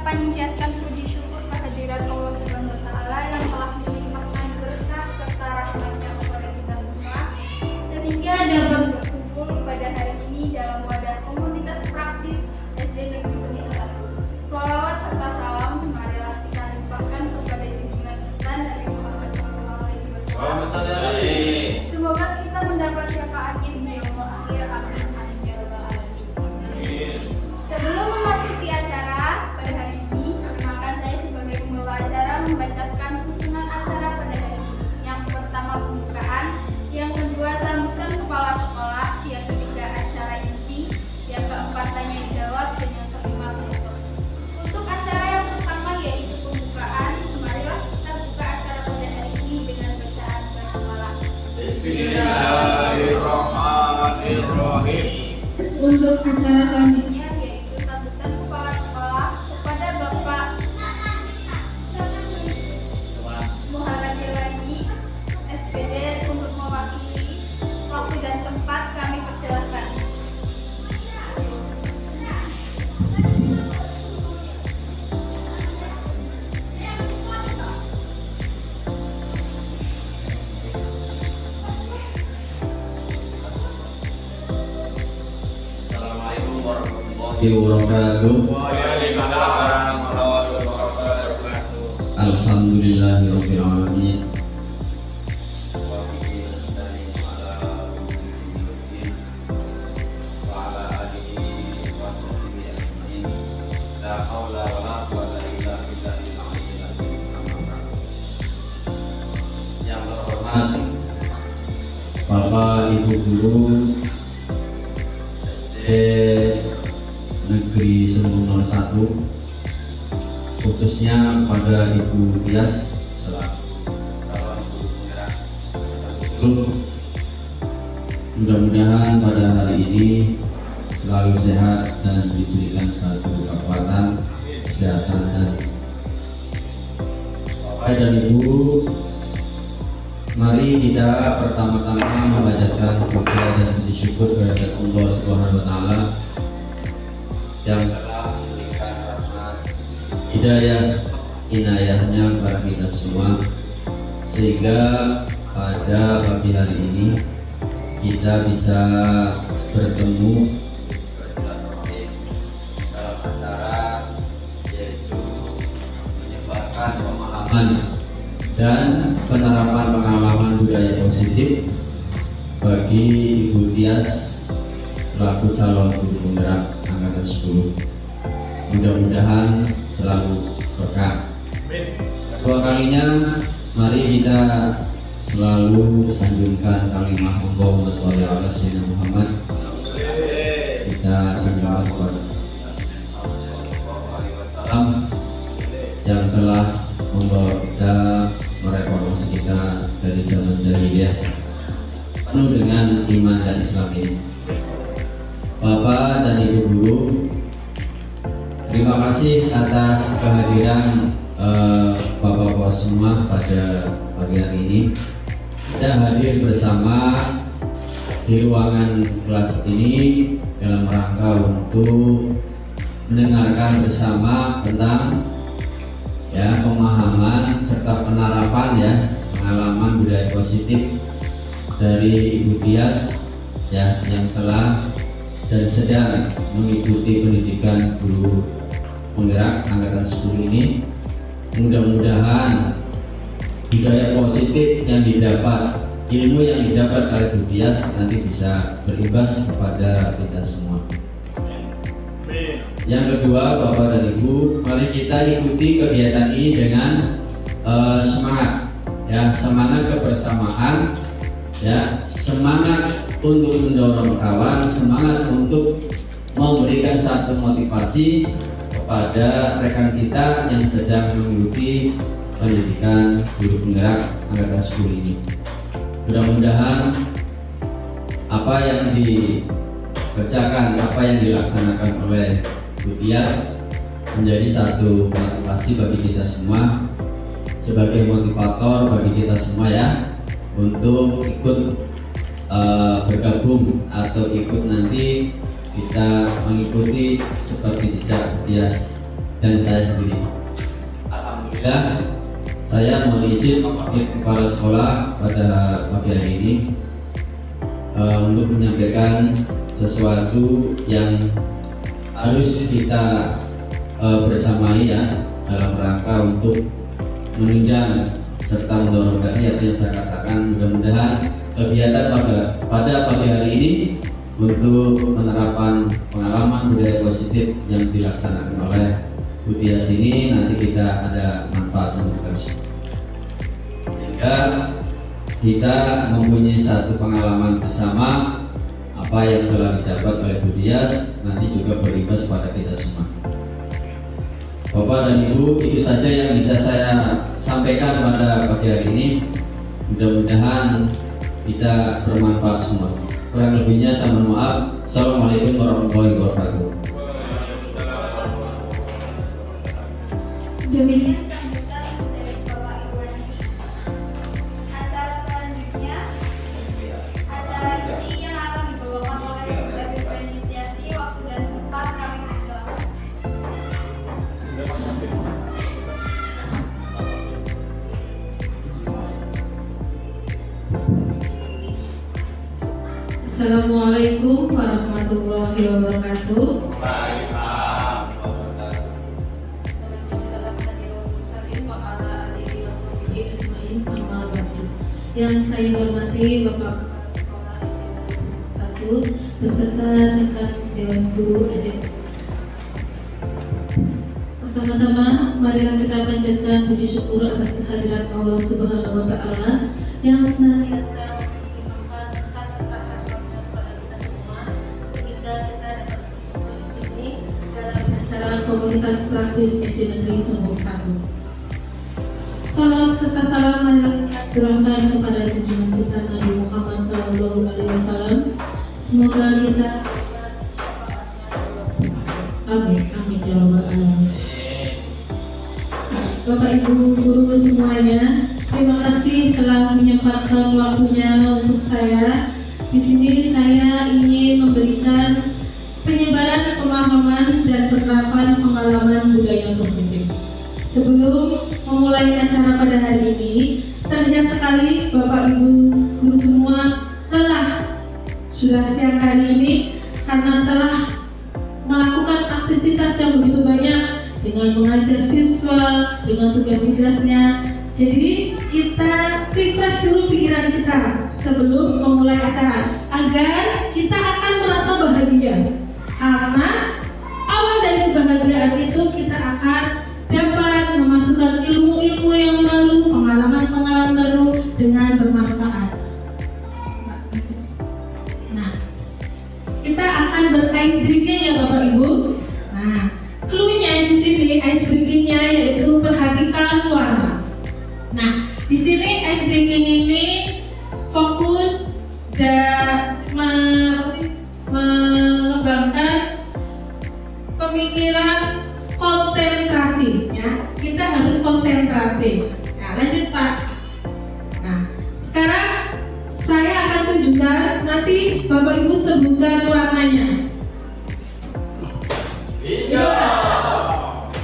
panjatkan puji syukur kehadirat Allah Subhanahu wa taala yang telah melimpahkan berkah serta rahmat-Nya kepada kita semua sehingga dapat berkumpul pada hari ini dalam wadah komunitas praktis SD Negeri Seni 1. Shalawat serta salam marilah kita limpahkan kepada junjungan kita Nabi Muhammad SAW. Semoga kita mendapat syafaatnya di yaumul akhir. Amin amin ya rabbal alamin. Sebelum memasuki acara pada hari ini, perkenalkan saya sebagai pembawa acara membacakan susunan acara pada hari ini. Yang pertama pembukaan, yang kedua sambutan kepala sekolah, yang ketiga acara inti, yang keempat tanya jawab, dan yang kelima penutup. Untuk acara yang pertama yaitu pembukaan, marilah kita buka acara pada hari ini dengan bacaan basmalah. Bismillahirrahmanirrahim. Untuk acara selanjutnya yaitu sambutan kepala sekolah kepada Bapak Muhammad Irwandi SPD untuk mewakili. Waktu dan tempat kami persilahkan. Assalamualaikum warahmatullahi wabarakatuh. Waalaikumsalam warahmatullahi wabarakatuh. Alhamdulillahirabbil alamin. Wa bihi nasta'in ala umuri din wa ala alihi wa sahbihi ajmain. La haula wa la quwwata illa billahil aliyyil azim. Yang terhormat Bapak Ibu guru SD Negeri Seni 1, khususnya pada Ibu Tias selaku calon guru penggerak tersebut, mudah-mudahan pada hari ini selalu sehat dan diberikan satu kekuatan, kesehatan dan Bapak dan Ibu, mari kita pertama-tama membacakan puja dan puji syukur kepada Allah Subhanahu wa taala yang telah memberikan rahmat, hidayah, inayahnya kepada kita semua sehingga pada pagi hari ini kita bisa bertemu bersilaturahim dalam acara yaitu menyebarkan pemahaman dan penerapan pengalaman budaya positif bagi Ibu Tias selaku calon guru penggerak angkatan 10. Mudah-mudahan selalu berkah. Kedua kalinya, mari kita selalu sanjungkan kalimah Allahumma sholli ala sayyidina Muhammad. Kita sanjungkan kepada Wasallam yang telah membawa kita mereformasi kita dari zaman jahiliyah penuh dengan iman dan Islam ini. Bapak dan Ibu guru, terima kasih atas kehadiran Bapak-bapak semua pada pagi hari ini. Kita hadir bersama di ruangan kelas ini dalam rangka untuk mendengarkan bersama tentang pemahaman serta penerapan pengalaman budaya positif dari Ibu Tias yang telah dan sedang mengikuti pendidikan guru penggerak angkatan 10 ini. Mudah-mudahan budaya positif yang didapat, ilmu yang didapat oleh Ibu Tias nanti bisa berimbas kepada kita semua. Yang kedua, Bapak dan Ibu, mari kita ikuti kegiatan ini dengan semangat, semangat kebersamaan, semangat untuk mendorong kawan, semangat untuk memberikan satu motivasi kepada rekan kita yang sedang mengikuti pendidikan guru penggerak angkatan 10 ini. Mudah-mudahan apa yang dikerjakan, apa yang dilaksanakan oleh Bu Tias menjadi satu motivasi bagi kita semua, sebagai motivator bagi kita semua untuk ikut bergabung atau ikut nanti kita mengikuti seperti jejak Bu Tias dan saya sendiri. Alhamdulillah, saya mohon izin mewakili kepala sekolah pada pagi hari ini untuk menyampaikan sesuatu yang harus kita bersamai ya, dalam rangka untuk menunjang serta mendorong tadi apa yang saya katakan. Mudah-mudahan kegiatan pada pagi hari ini untuk penerapan pengalaman budaya positif yang dilaksanakan oleh Bu Tias ini nanti kita ada manfaat untuk kita, sehingga kita mempunyai satu pengalaman bersama apa yang telah didapat oleh Bu Tias nanti juga berimbas pada kita semua. Bapak dan Ibu, itu saja yang bisa saya sampaikan pada pagi hari ini. Mudah-mudahan kita bermanfaat semua. Kurang lebihnya saya mohon maaf. Assalamualaikum warahmatullahi wabarakatuh. Demikian sambutan dari Bapak Ibu Wandi. Acara selanjutnya, acara inti yang akan dibawakan oleh Ibu Wandi Tiasti. Waktu dan tempat kami persilakan. Assalamualaikum warahmatullahi wabarakatuh. Yang saya hormati Bapak Kepala Sekolah 1 beserta rekan Dewan Guru SMP. Pertama-tama, marilah kita panjatkan puji syukur atas kehadiran Allah Subhanahu wa Ta'ala yang senantiasa mengirimkan berkat serta rahmatnya kepada kita semua, sehingga kita dapat berkumpul di sini dalam acara komunitas praktis SD Negeri Sembong 1. Salam serta salam marilah kita curahkan kepada junjungan kita Nabi Muhammad SAW. Semoga kita amin amin ya rabbal alamin. Bapak Ibu guru semuanya, terima kasih telah menyempatkan waktunya untuk saya. Di sini saya ingin memberikan penyebaran pemahaman dan penerapan pengalaman budaya positif. Sebelum memulai acara pada hari ini, terlihat sekali Bapak Ibu guru semua lelah sudah siang hari ini karena telah melakukan aktivitas yang begitu banyak dengan mengajar siswa, dengan tugas-tugasnya. Jadi kita refresh dulu pikiran kita sebelum memulai acara agar kita akan merasa bahagia, karena awal dari kebahagiaan itu kita akan dapat memasukkan ilmu-ilmu yang baru, pengalaman-pengalaman baru dengan bermanfaat. Nah, kita akan ber-ice breaking ya Bapak Ibu. Nah, clue-nya di sini ice breaking-nya yaitu perhatikan warna. Nah, di sini ice breaking ini fokus dan mengembangkan pemikiran konsentrasi ya. Kita harus konsentrasi. Nah, lanjut Pak. Nah, sekarang saya akan tunjukkan, nanti Bapak Ibu sebutkan warnanya. Hijau,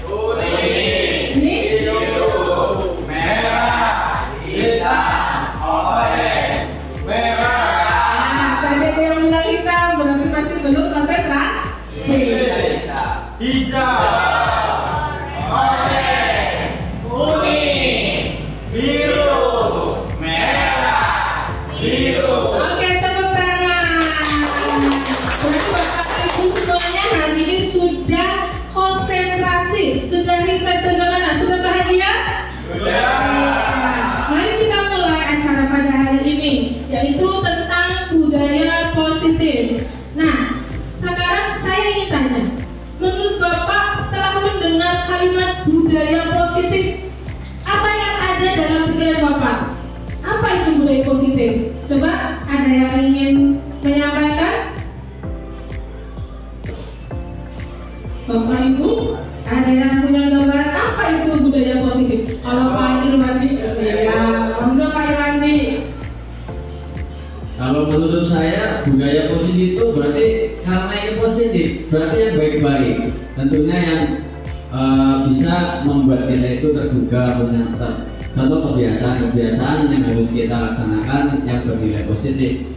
kuning, biru, merah, hitam, oranye, merah. Nah, tadi ada yang bilang hitam, berarti masih belum konsentrasi. Hijau, oranye, kuning, biru, merah, biru. Oke, tepuk tangan. Berarti Bapak Ibu semuanya hari ini sudah konsentrasi, sudah refresh bagaimana? Sudah bahagia? Sudah. Mari kita mulai acara pada hari ini, yaitu tentang budaya positif. Nah, sekarang saya ingin tanya, menurut Bapak setelah mendengar kalimat budaya positif, apa yang ada dalam pikiran Bapak? Apa itu budaya positif? Coba ada yang ingin menyampaikan? Bapak Ibu, ada yang punya gambaran apa itu budaya positif? Kalau Pak Irwandi, ya, enggak Pak Irwandi. Kalau menurut saya budaya positif itu berarti karena ini positif, berarti yang baik-baik. Tentunya yang bisa membuat kita itu tergugah punya contoh kebiasaan yang harus kita laksanakan yang bernilai positif.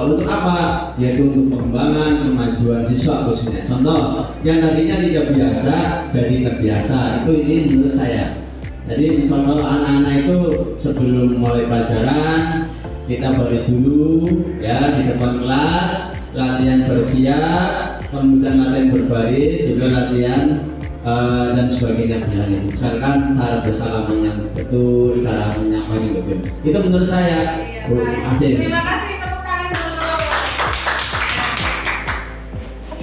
Untuk apa? Yaitu untuk pengembangan kemajuan siswa khususnya. Contoh yang tadinya tidak biasa jadi terbiasa, itu ini menurut saya. Jadi contoh anak-anak itu sebelum mulai pelajaran kita baris dulu ya di depan kelas, latihan bersiap, kemudian latihan berbaris, juga latihan dan sebagainya itu. Misalkan cara bersalaman yang betul, cara menyampaikan yang betul. Itu menurut saya. Bu Asih. Terima kasih, tepuk tangan dulu.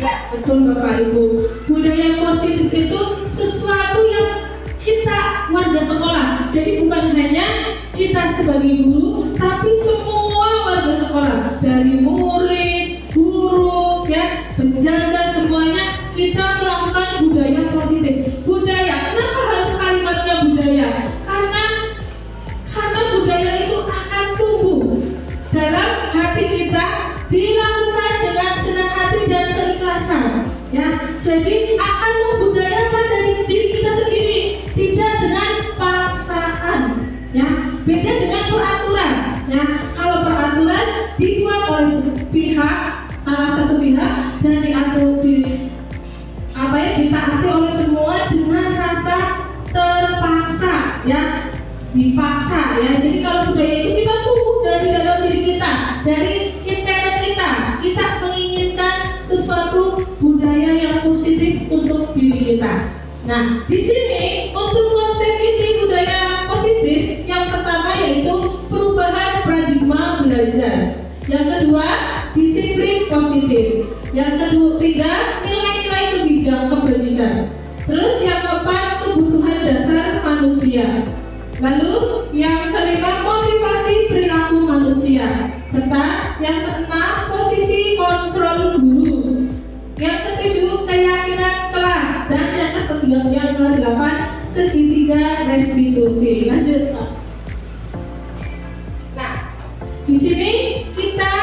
Ya, betul Bapak Ibu. Budaya positif itu sesuatu yang kita warga sekolah. Jadi bukan hanya kita sebagai guru, tapi semua warga sekolah, dari murid, guru, ya, penjaga, semuanya kita melakukan budaya positif. Budaya, kenapa harus kalimatnya budaya? Karena budaya itu akan tumbuh dalam hati kita, dilakukan dengan senang hati dan keikhlasan. Ya, jadi akan membudayakan dari diri kita sendiri, tidak dengan paksaan. Ya, beda dengan peraturan. Ya, kalau peraturan dibuat oleh salah satu pihak dan ditaati oleh semua dengan rasa terpaksa, ya, dipaksa, ya. Jadi kalau budaya itu kita tumbuh dari dalam diri kita, dari intern kita menginginkan sesuatu budaya yang positif untuk diri kita. Nah, di sini untuk konsep inti budaya positif yang pertama yaitu perubahan paradigma belajar. Yang kedua, disiplin positif. Yang ketiga, nilai-nilai kebajikan. Terus yang keempat, kebutuhan dasar manusia. Lalu yang kelima, motivasi perilaku manusia. Serta yang keenam, posisi kontrol guru. Yang ketujuh, keyakinan kelas. Dan yang kedelapan, segitiga restitusi. Lanjut, Pak. Nah, di sini kita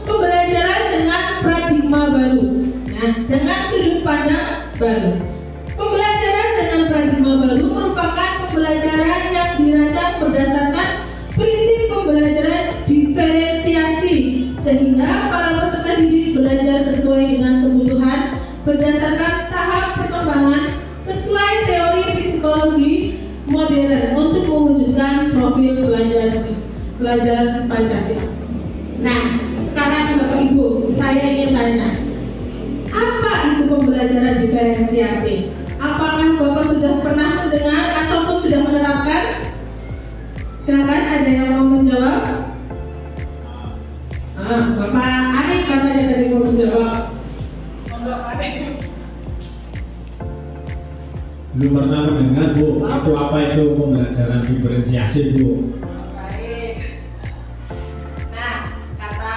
pembelajaran dengan paradigma baru. Nah, dengan sudut pandang baru. Pembelajaran dengan paradigma baru merupakan pembelajaran yang dirancang berdasarkan prinsip pembelajaran diferensiasi, sehingga para peserta didik belajar sesuai dengan kebutuhan berdasarkan tahap perkembangan sesuai teori psikologi modern untuk mewujudkan profil pelajaran Pancasila. Nah, sekarang Bapak Ibu, saya ingin tanya, apa itu pembelajaran diferensiasi? Apakah Bapak sudah pernah mendengar ataupun sudah menerapkan? Silakan, ada yang mau menjawab? Bapak Arif katanya tadi mau menjawab. Belum pernah mendengar, Bu. Itu apa itu pembelajaran diferensiasi, Bu? Baik. Nah, kata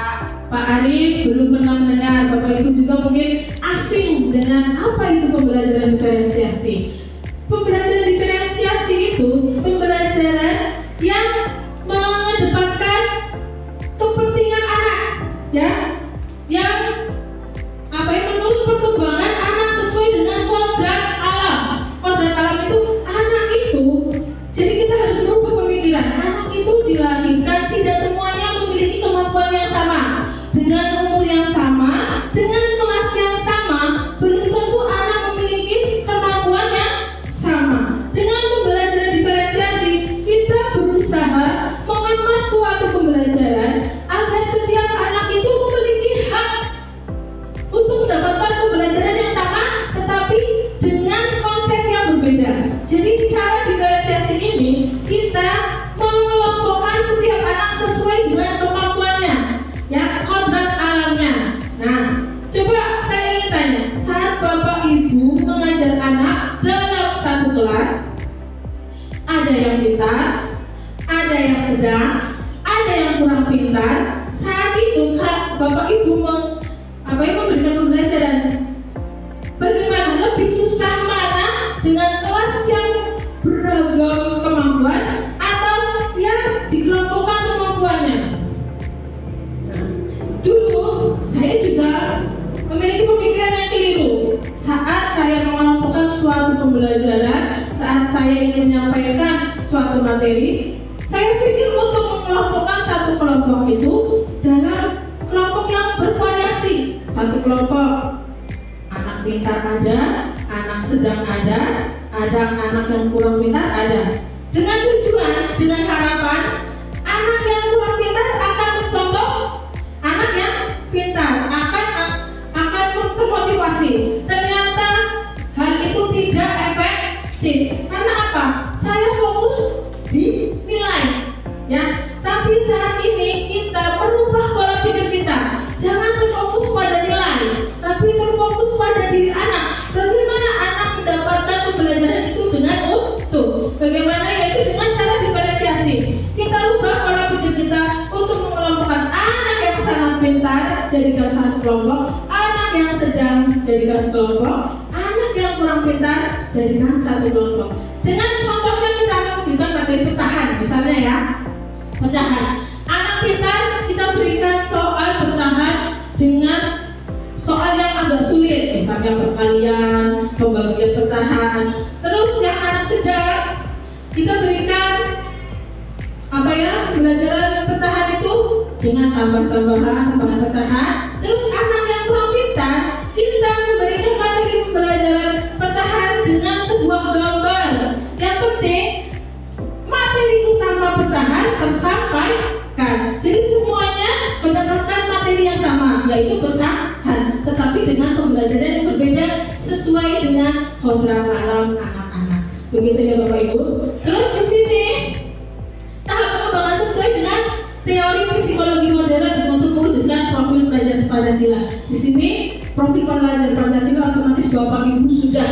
Pak Arif belum pernah mendengar. Bapak Ibu juga mungkin asing dengan apa itu pembelajaran diferensiasi. Pembelajaran diferensiasi itu pembelajaran yang mengedepankan kepentingan anak, ya, yang menurut perkembangan anak sesuai dengan kodrat alam. Kodrat alam itu anak itu, jadi kita harus merubah pemikiran. Anak itu dilahirkan tidak semuanya memiliki kemampuan yang sama, dengan umur yang sama, dengan kelas yang sama, belum tentu anak memiliki kemampuan yang sama. Dengan pembelajaran diferensiasi, kita berusaha mengemas suatu pembelajaran agar setiap anak itu memiliki hak untuk mendapatkan pembelajaran yang sama, tetapi dengan konsep yang berbeda. Jadi cara diferensiasi ini kita mengelompokkan setiap anak sesuai dengan kemampuannya, ya, kodrat alamnya. Nah, coba saya ingin tanya, saat Bapak Ibu mengajar anak dalam satu kelas, ada yang pintar, ada yang sedang, ada yang kurang pintar. Saat itu Bapak Ibu memberikan pembelajaran, bagaimana lebih susah mana dengan kelas yang beragam kemampuan atau yang dikelompokkan kemampuannya? Nah, dulu saya juga memiliki pemikiran yang keliru saat saya mengelompokkan suatu menyampaikan suatu materi, saya pikir untuk mengelompokkan satu kelompok itu dalam kelompok yang bervariasi. Satu kelompok anak pintar ada, anak sedang ada anak yang kurang pintar ada. Dengan tujuan, dengan harapan anak yang kurang pintar akan mencontoh anak yang pintar, akan termotivasi. Ternyata hal itu tidak efektif. Karena apa? Saya fokus di nilai, ya. Tapi saat ini kita merubah pola pikir kita. Jangan terfokus pada nilai, tapi terfokus pada diri anak. Bagaimana anak mendapatkan pembelajaran itu dengan utuh? Bagaimana? Yaitu dengan cara diferensiasi. Kita ubah pola pikir kita untuk mengelompokkan anak yang sangat pintar, jadikan satu kelompok, anak yang sedang jadikan kelompok, anak yang kurang pintar jadikan satu kelompok. Dengan contohnya kita akan memberikan materi pecahan, misalnya ya, pecahan. Anak pintar kita berikan soal pecahan dengan soal yang agak sulit, misalnya perkalian, pembagian pecahan. Terus yang anak sedang kita berikan pembelajaran pecahan itu dengan tambahan pecahan. Terus anak yang kurang pintar kita memberikan materi pembelajaran pecahan dengan sebuah gambar. Yang penting materi utama pecahan tersampaikan. Jadi semuanya mendapatkan materi yang sama, yaitu pecahan, tetapi dengan pembelajaran yang berbeda sesuai dengan kodrat alam anak-anak. Begitu ya Bapak Ibu. Terus di sini tahap pengembangan sesuai dengan teori psikologi modern untuk mewujudkan profil pelajar Pancasila. Di sini profil pelajar Pancasila otomatis Bapak Ibu sudah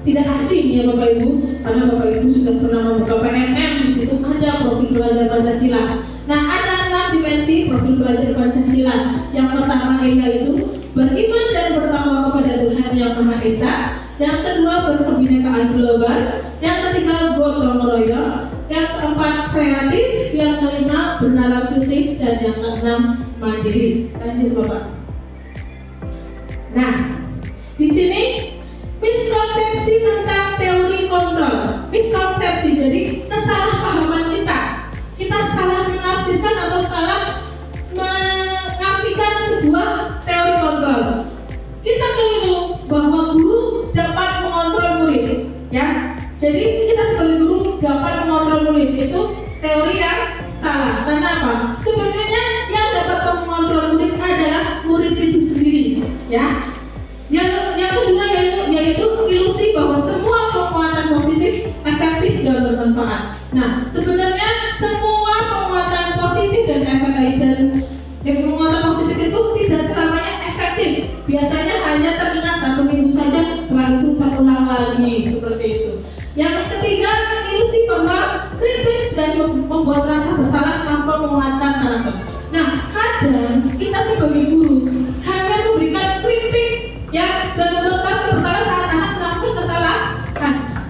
tidak asing ya Bapak Ibu, karena Bapak Ibu sudah pernah membuka PMM. Di situ ada profil pelajar Pancasila. Nah, ada 6 dimensi profil pelajar Pancasila. Yang pertama yaitu beriman dan bertakwa kepada Tuhan Yang Maha Esa. Yang kedua berkebinekaan global. Yang ketiga gotong royong. Yang keempat kreatif. Yang kelima bernalar kritis. Dan yang keenam mandiri. Lanjut Bapak. Nah, di sini miskonsepsi tentang teori kontrol. Miskonsepsi, jadi kesalahpahaman kita. Kita salah menafsirkan atau salah mengartikan sebuah teori kontrol. Kita keliru bahwa guru dapat mengontrol murid, ya. Jadi kita sebagai guru dapat mengontrol murid, itu teori yang salah. Karena apa? Sebenarnya yang dapat mengontrol murid adalah murid itu sendiri, ya. Yang kedua yaitu ilusi bahwa semua penguatan positif efektif dan bermanfaat. Nah, sebenarnya semua penguatan positif dan penguatan positif itu tidak selamanya efektif. Biasanya hanya teringat 1 minggu saja, setelah itu terulang lagi seperti itu. Yang ketiga, ilusi bahwa kritik dan membuat rasa bersalah tanpa menguatkan karakter. Nah, kadang kita sebagai guru hanya memberikan kritik, ya, dan membuat rasa bersalah saat anak melakukan kesalahan.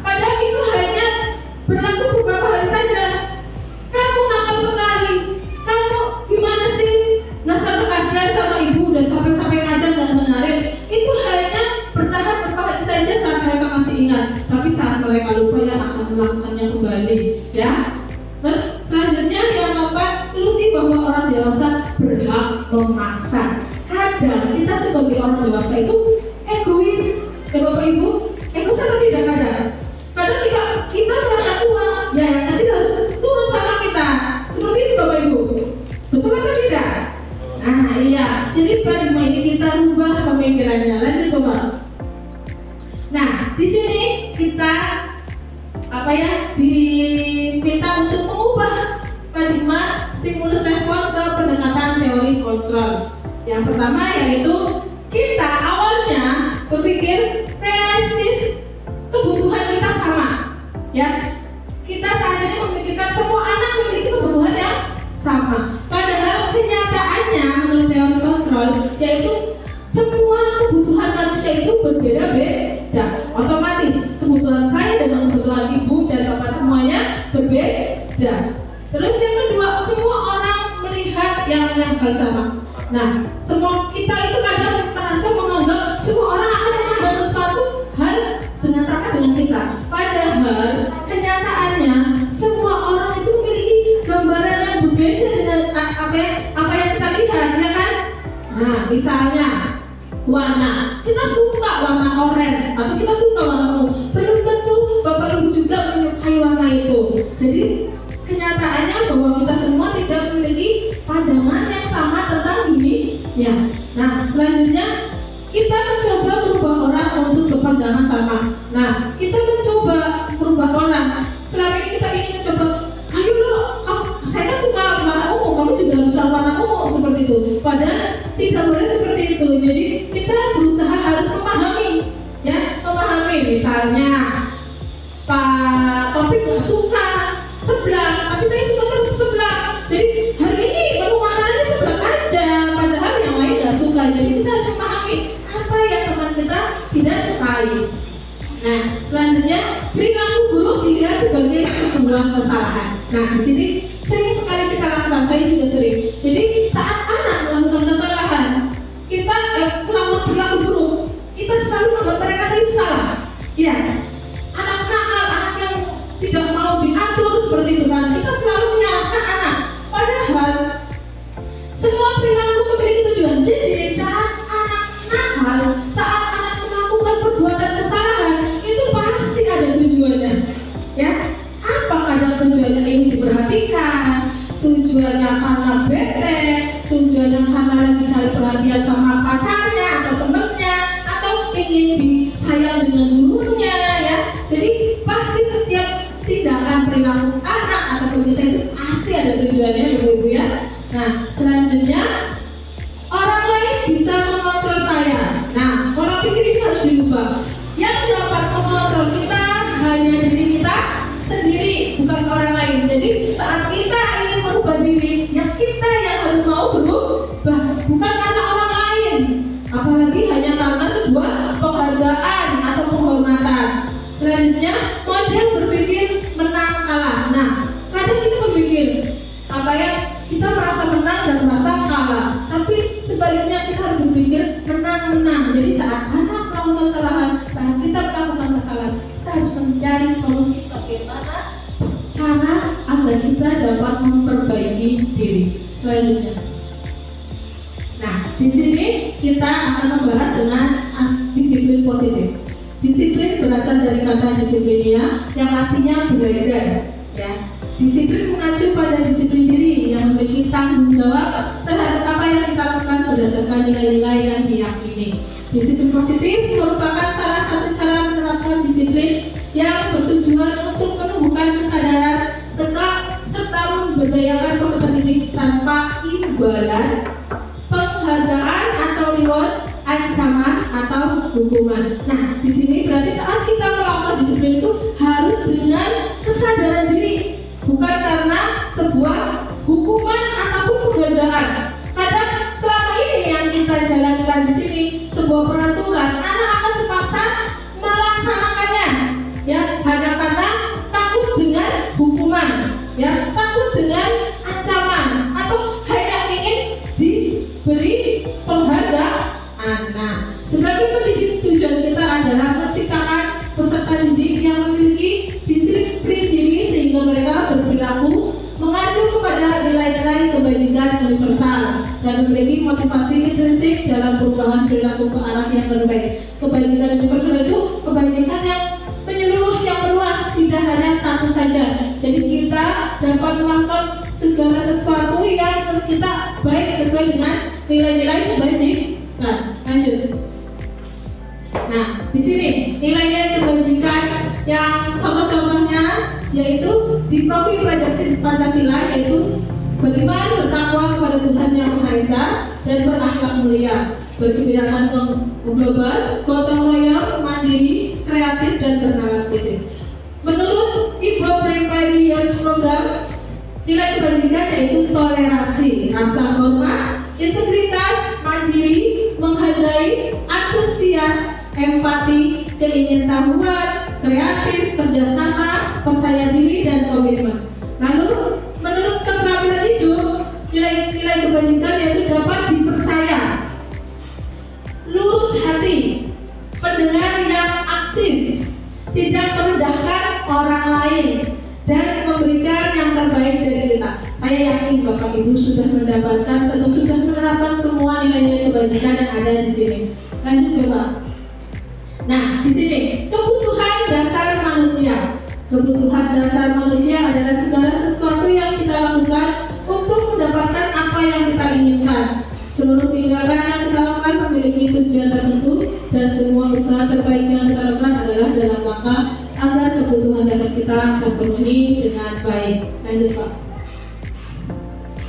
Padahal itu hanya berlaku beberapa hari saja. Kamu nakal sekali, kamu gimana sih, nggak satu kasihan sama ibu dan sampai ngajar dan menarik. Itu hanya bertahan beberapa hari saja saat mereka masih ingat. Tapi saat mereka lupa ya akan melakukannya kembali, ya. Terus selanjutnya yang keempat, ilusi bahwa orang dewasa berhak memaksa. Kadang kita sebagai orang dewasa itu egois, ya Bapak Ibu. Egois atau tidak kadang? Kadang kita merasa tua, ya yang kecil harus turun sama kita. Seperti itu Bapak Ibu. Betul atau tidak? Nah iya, jadi paradigma ini kita rubah pemikirannya. Lanjut Bapak. Nah di sini kita diminta untuk mengubah paradigma stimulus respon ke pendekatan teori kontrol. Yang pertama yaitu kita awalnya berpikir realistis, kebutuhan kita sama, ya. Kita saat ini memikirkan semua anak memiliki kebutuhan yang sama. Padahal kenyataannya menurut teori kontrol yaitu semua kebutuhan manusia itu berbeda-beda. Otomatis kebutuhan saya dengan kebutuhan ibu dan bapak semuanya berbeda. Terus yang kedua, semua orang melihat yang hal sama. Nah, semua kita itu kadang merasa menganggap semua orang akan menganggap sesuatu hal sama dengan kita. Padahal kenyataannya Nah, misalnya warna, kita suka warna orange atau kita suka warna ungu, belum tentu Bapak Ibu juga menyukai warna itu. Jadi kenyataannya bahwa kita semua tidak memiliki pandangan yang sama tentang ini. Ya. Nah, selanjutnya kita mencoba merubah orang untuk berpandangan sama. Nah, kita mencoba merubah orang. Selama ini kita ingin mencoba, ayo loh, saya kan suka warna ungu, kamu juga harus suka warna ungu, seperti itu. Padahal tidak boleh seperti itu. Jadi kita berusaha harus memahami, ya, memahami. Misalnya Pak Topik nggak suka seblak, tapi saya suka seblak. Jadi hari ini menu makanannya seblak aja, padahal yang lain nggak suka. Jadi kita harus memahami apa yang teman kita tidak sukai. Nah, selanjutnya perilaku buruk dilihat sebagai sebuah kesalahan. Nah, di sini sering sekali kita lakukan, saya juga sering. Jadi saat anak melakukan kesalahan, kita melakukan perilaku buruk, kita selalu menganggap mereka itu salah. Ya, anak nakal, anak yang tidak mau diatur seperti itu kan, kita selalu menyalahkan anak. Padahal semua perilaku memiliki tujuan. Jadi saat anak nakal, saat anak melakukan perbuatan kesalahan, itu pasti ada tujuannya. Ya, apa kadang tujuannya ingin diperhatikan, tujuannya karena bete, tujuannya karena lagi cari perhatian sama pacarnya atau temennya, atau ingin disayang dengan gurunya, ya. Jadi pasti setiap tindakan perilaku anak ataupun kita itu pasti ada tujuannya, Ibu ya. Nah, selanjutnya orang lain bisa mengontrol saya. Nah, pola pikir ini harus dirubah. Yang dapat mengontrol kita hanya diri kita sendiri, bukan orang lain. Jadi saat kita ingin merubah diri, ya kita yang harus mau berubah, bukan karena orang lain. Apalagi hanya karena sebuah penghargaan atau penghormatan. Selanjutnya, model berpikir menang kalah. Nah, kadang kita berpikir apa ya, kita merasa menang dan merasa kalah. Tapi sebaliknya kita harus berpikir menang-menang. Jadi saat anak melakukan kesalahan, saat kita melakukan kesalahan, kita harus mencari solusi bagaimana cara agar kita dapat memperbaiki diri. Selanjutnya, nah di sini kita akan membahas dengan disiplin positif. Disiplin berasal dari kata disiplinia yang artinya belajar. Ya, disiplin mengacu pada disiplin diri yang memiliki tanggung jawab terhadap apa yang kita lakukan berdasarkan nilai-nilai yang diyakini. Disiplin positif merupakan salah satu cara menerapkan disiplin yang bertujuan untuk menumbuhkan kesadaran serta memberdayakan peserta didik tanpa imbalan, penghargaan atau reward, ancaman atau hukuman. Nah, di sini berarti saat kita melakukan disiplin itu harus dengan kesadaran diri, bukan karena sebuah hukuman ataupun penghargaan. Kadang selama ini yang kita jalankan di sini sebuah peraturan, anak akan terpaksa melaksanakannya, ya, hanya karena takut dengan hukuman, ya, takut dengan ancaman, atau hanya ingin diberi penghargaan. Nah, sebagai pendidik tujuan kita adalah menciptakan peserta didik yang memiliki disiplin diri sehingga mereka berperilaku mengacu kepada nilai-nilai kebajikan universal dan memiliki motivasi intrinsik dalam perubahan perilaku ke arah yang lebih baik. Kebajikan universal itu kebajikan yang menyeluruh, yang meluas, tidak hanya satu saja. Jadi kita dapat melakukan segala sesuatu yang menurut kita baik sesuai dengan nilai-nilai kebajikan. Lanjut. Nah, di sini nilai-nilai kebajikan yang contoh-contohnya yaitu di profil Pancasila, yaitu beriman, bertakwa kepada Tuhan Yang Maha Esa dan berakhlak mulia, berkebinekaan global, gotong royong, mandiri, kreatif dan bernalar kritis. Menurut Ibu Primary Years Program, nilai kebajikan yaitu toleransi, rasa hormat, integritas, mandiri, menghargai, antusias, empati, keingintahuan, kreatif, kerjasama, percaya diri, dan komitmen. Lalu, menurut keterampilan hidup, nilai-nilai kebajikan yaitu dapat dipercaya, lurus hati, pendengar yang aktif, tidak merendahkan orang lain, dan memberikan yang terbaik dari kita. Saya yakin Bapak Ibu sudah mendapatkan atau sudah menerapkan semua nilai-nilai kebajikan kebajikan yang ada di sini. Lanjut coba. Nah, di sini kebutuhan dasar manusia. Kebutuhan dasar manusia adalah segala sesuatu yang kita lakukan untuk mendapatkan apa yang kita inginkan. Seluruh tindakan yang kita lakukan memiliki tujuan tertentu, dan semua usaha terbaik yang kita lakukan adalah dalam rangka agar kebutuhan dasar kita terpenuhi dengan baik. Lanjut Pak.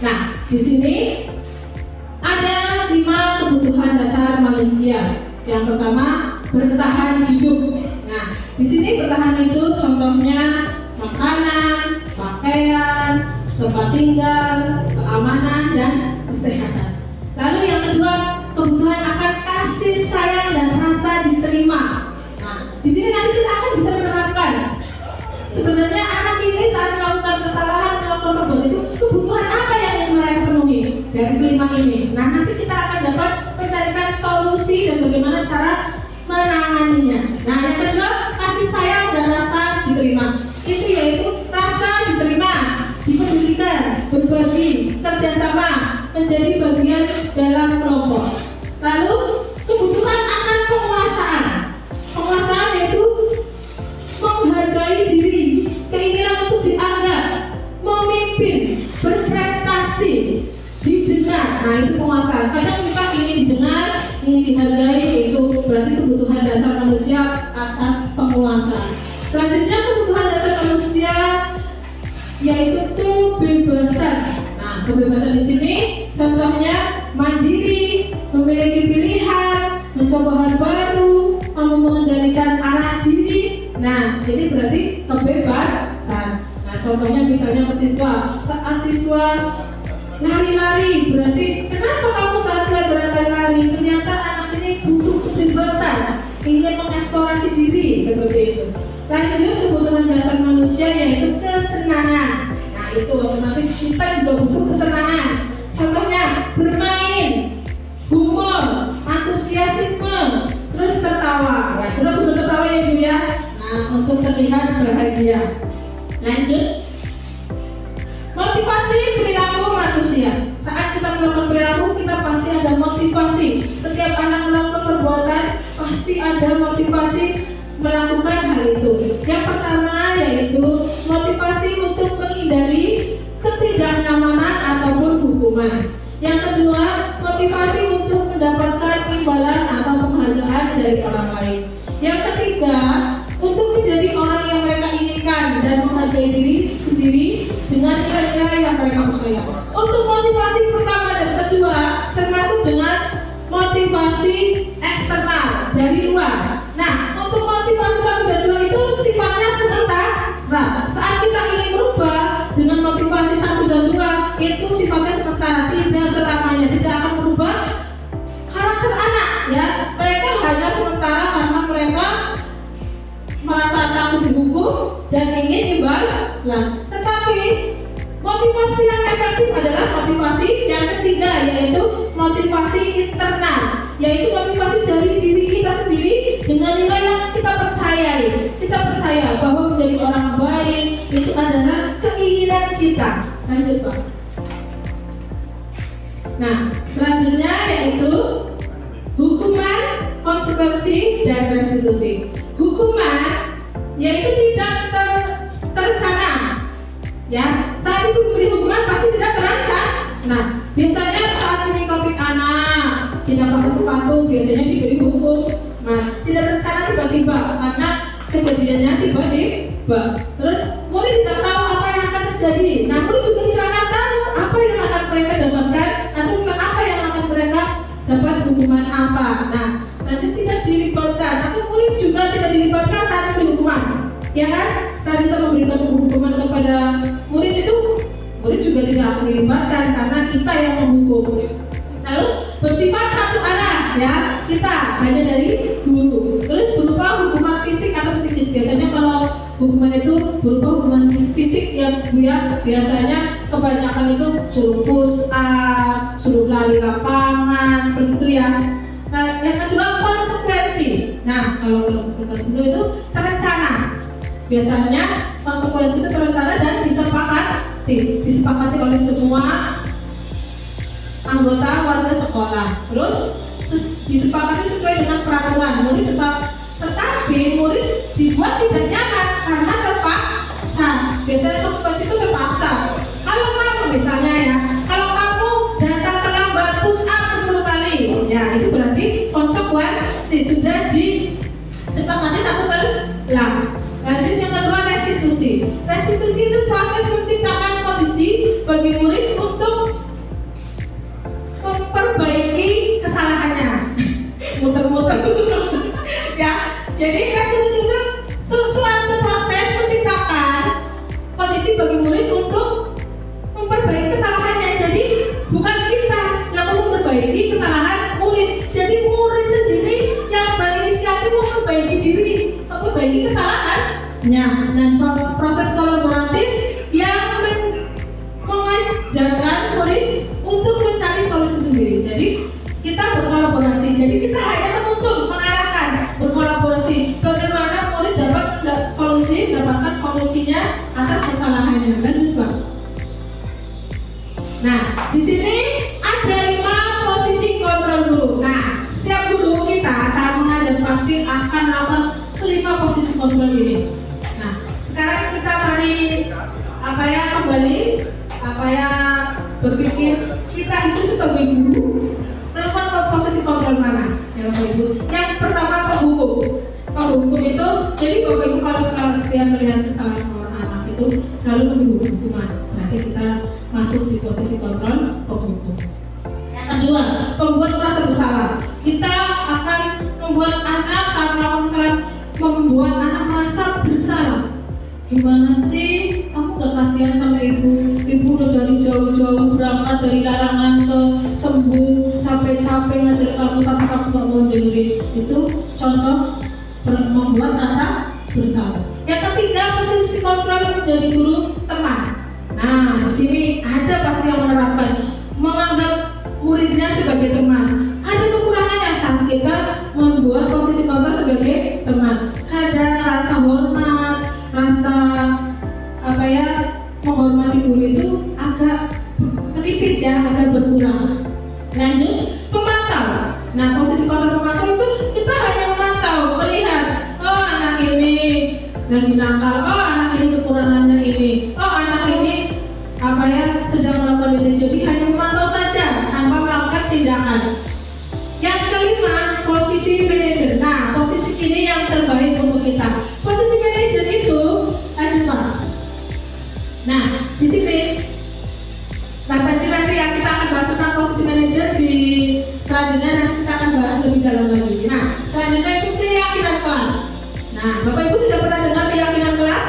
Nah, di sini ada 5 kebutuhan dasar manusia. Yang pertama, bertahan hidup. Nah, di sini bertahan hidup contohnya makanan, pakaian, tempat tinggal, keamanan, dan kesehatan. Lalu yang kedua, kebutuhan akan kasih sayang dan rasa diterima. Nah, di sini nanti kita akan bisa menerapkan. Sebenarnya anak ini saat melakukan kesalahan, melakukan perbuatan itu, kebutuhan apa yang ingin mereka penuhi dari 5 ini. Nah, nanti kita akan dapat mencarikan solusi dan bagaimana cara menanganinya. Nah, yang kedua, kasih sayang dan rasa diterima. Itu yaitu rasa diterima, dipedulikan, berbagi, kerjasama, menjadi bagian dalam kelompok. Lalu kebutuhan akan penguasaan. Penguasaan yaitu menghargai diri, keinginan untuk dianggap, memimpin, berprestasi, didengar. Nah, itu penguasaan. Kadang kita ingin didengar, ingin dihargai, itu berarti kebutuhan dasar manusia atas penguasaan. Selanjutnya kebutuhan dasar manusia yaitu kebebasan. Nah, kebebasan di sini contohnya mandiri, memiliki pilihan, mencoba hal baru, mampu mengendalikan arah diri. Nah, ini berarti kebebasan. Nah, contohnya misalnya ke siswa, saat siswa lari-lari, berarti kenapa kamu saat pelajaran lari-lari? Ternyata anak ini butuh kebebasan, ingin mengeksplorasi diri, seperti itu. Lanjut, kebutuhan dasar manusia yaitu kesenangan. Nah, itu otomatis kita juga butuh kesenangan. Contohnya bermain, humor, antusiasisme, terus tertawa. Nah, kita butuh tertawa ya Bu ya. Nah, untuk terlihat bahagia. Lanjut, motivasi perilaku manusia. Saat kita melakukan perilaku, kita pasti ada motivasi. Setiap anak melakukan perbuatan pasti ada motivasi melakukan hal itu. Yang pertama yaitu motivasi untuk menghindari ketidaknyamanan ataupun hukuman. Yang kedua, motivasi untuk mendapatkan imbalan atau penghargaan dari orang lain. Yang ketiga, untuk menjadi orang yang mereka inginkan dan menghargai diri sendiri dengan nilai-nilai yang mereka percaya. Untuk motivasi pertama dan kedua termasuk dengan motivasi eksternal dari luar. Nah, untuk motivasi 1 dan 2 itu sifatnya sementara. Nah, saat kita ingin merubah dengan motivasi 1 dan 2 itu sifatnya sementara, tidak selamanya, tidak akan merubah karakter anak ya. Mereka hanya sementara karena mereka merasa takut dihukum dan ingin imbalan. Tetapi motivasi yang efektif adalah motivasi yang ketiga, yaitu motivasi internal, yaitu motivasi dari diri kita sendiri dengan nilai yang kita percayai. Kita percaya bahwa menjadi orang baik itu adalah keinginan kita. Lanjut Pak. Nah, selanjutnya yaitu hukuman, konsekuensi, dan restitusi. Hukuman yaitu tidak terencana. Ya, saat itu memberi hukuman pasti tidak terancam. Nah, biasanya saat menyikapi anak tidak pakai sepatu, biasanya diberi hukum. Nah, tidak terencana tiba-tiba karena kejadiannya tiba-tiba. Terus murid tidak tahu apa yang akan terjadi. Nah, murid juga tidak akan tahu apa yang akan mereka dapatkan atau apa yang akan mereka dapat hukuman apa. Nah, lanjut tidak dilibatkan atau murid juga tidak dilibatkan saat memberi hukuman. Ya kan? Saat kita memberikan hukuman kepada murid itu, murid juga tidak akan dilibatkan karena kita yang menghukum. Lalu bersifat satu arah ya, kita hanya dari guru. Terus berupa hukuman fisik atau psikis. Biasanya kalau hukuman itu berupa hukuman fisik ya Bu ya, biasanya kebanyakan itu suruh push up, suruh lari lapangan, seperti itu ya. Nah, yang kedua konsekuensi. Nah, kalau konsekuensi itu terencana. Biasanya konsekuensi itu terencana dan disepakati oleh semua anggota warga sekolah. Terus disepakati sesuai dengan peraturan murid tetapi murid dibuat tidak nyaman karena terpaksa. Biasanya konsekuensi itu terpaksa. Kalau kamu misalnya ya, kalau kamu datang terlambat push up 10 kali, ya itu berarti konsekuensi sudah disepakati satu kelas. Lanjut yang kedua, restitusi. Restitusi itu proses menciptakan kondisi bagi murid untuk memperbaiki kesalahannya. Muter-muter. Ya, jadi restitusi itu suatu proses menciptakan kondisi bagi murid untuk memperbaiki kesalahannya. Jadi bukan kita yang mau memperbaiki kesalahan murid. Jadi murid sendiri yang berinisiatif memperbaiki diri, memperbaiki kesalahannya. Dan proses kolaboratif yang mengajarkan murid untuk mencari solusi sendiri. Jadi kita berkolaborasi. Jadi kita hanya menuntun, mengarahkan, berkolaborasi. Bagaimana murid dapat mendapatkan solusinya atas kesalahannya. Lanjut Pak. Nah, di sini ada 5 posisi kontrol guru. Nah, setiap guru kita saat mengajar pasti akan melakukan 5 posisi kontrol ini. Nah, sekarang kita mari kembali berpikir kita itu sebagai guru melakukan posisi kontrol mana ya Bapak Ibu. Yang pertama penghukum itu, jadi Bapak Ibu kalau setiap melihat kesalahan orang anak itu selalu memberi hukuman, berarti kita masuk di posisi kontrol penghukum. Yang kedua, pembuat merasa bersalah. Kita akan membuat anak saat melakukan kesalahan, membuat anak merasa bersalah. Gimana sih kamu gak kasihan sama ibu? Ibu udah dari jauh-jauh berangkat dari larangan ke Sembu, capek-capek ngajar kamu tapi kamu gak mau dengerin. Itu contoh membuat rasa bersalah. Yang ketiga, posisi kontrol menjadi guru teman. Nah, di sini ada pasti yang menerapkan menganggap muridnya sebagai teman. Ada kekurangannya saat kita membuat posisi kontrol sebagai teman. Kadang rasa hormat, rasa menghormati guru itu agak menipis ya, agak berkurang. Lanjut, pemantau. Nah, posisi kontrol pemantau itu kita hanya memantau, melihat, oh anak ini lagi nakal, oh anak ini kekurangannya ini, oh anak ini sedang melakukan itu. Jadi hanya memantau saja tanpa melakukan tindakan. Yang kelima, posisi manajer. Nah, posisi ini yang terbaik untuk kita. Posisi manajer itu, lanjut Pak. Nah, di sini, nanti yang kita akan bahas tentang posisi manajer di selanjutnya, nanti kita akan bahas lebih dalam lagi. Nah, selanjutnya itu keyakinan kelas. Nah, Bapak Ibu sudah pernah dengar keyakinan kelas?